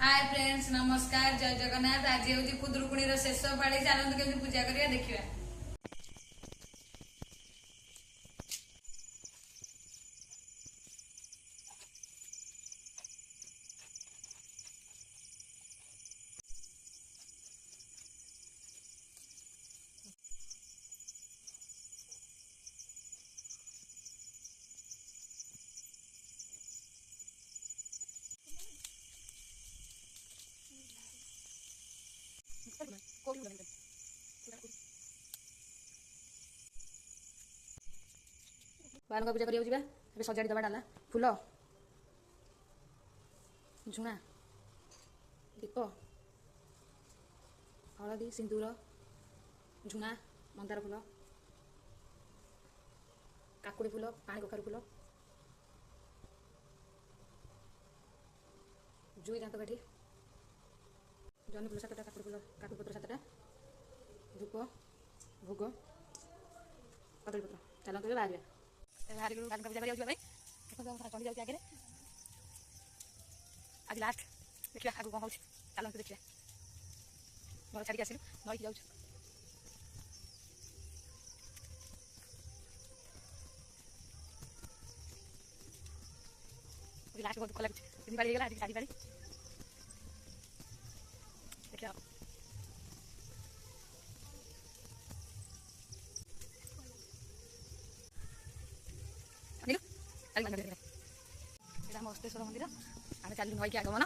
Hi friends नमस्कार जय जगन्नाथ। आज हूँ खुदुरुकुणी शेष पाड़ी। चलते केमती पूजा करिया देखिए। बारंगा पूजा करिया सजाड़ी दबा डाला फूल झुणा दीप हलदी सिंदूर झुणा मंदार फूल काकुड़ी फूल पानी कखारू फूल जुई दांत काठी जन्नी फूल 7टा काकुड़ी फूल काकुड़ी पत्र 7टा धूप भोग कदली पत्र चलते बाहर बाहर बालका पूजा करा चली जाऊँ आगे आज लास्ट देखिए आगे कौन हो चलते देखिए घर छाड़ी आसलु नई जाऊँ लास्ट बहुत दुख लगे 3 बाड़ी आज 4 बाड़ी देखिए हस्तेश्वर मंदिर आम चलू नई के आगमन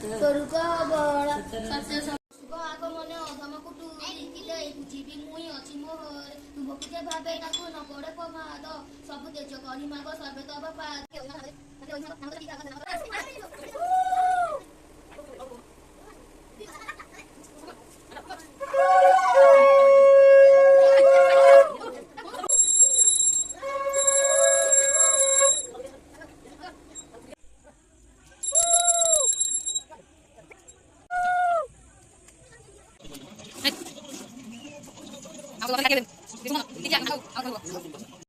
Kau ruka bawa satu ବୁଝିବି ମୁଇଁ ଅଛି ମୋହର ତୁମକୁ ଯେ ଭାବେ ତାକୁ ନ ପଡ଼େ ପ୍ରମାଦ ସବୁ ତେଜ କରି ମାଗ ସର୍ବେ ତବ ପାଦ Aku akan lagi. Di mana? Di jangan aku.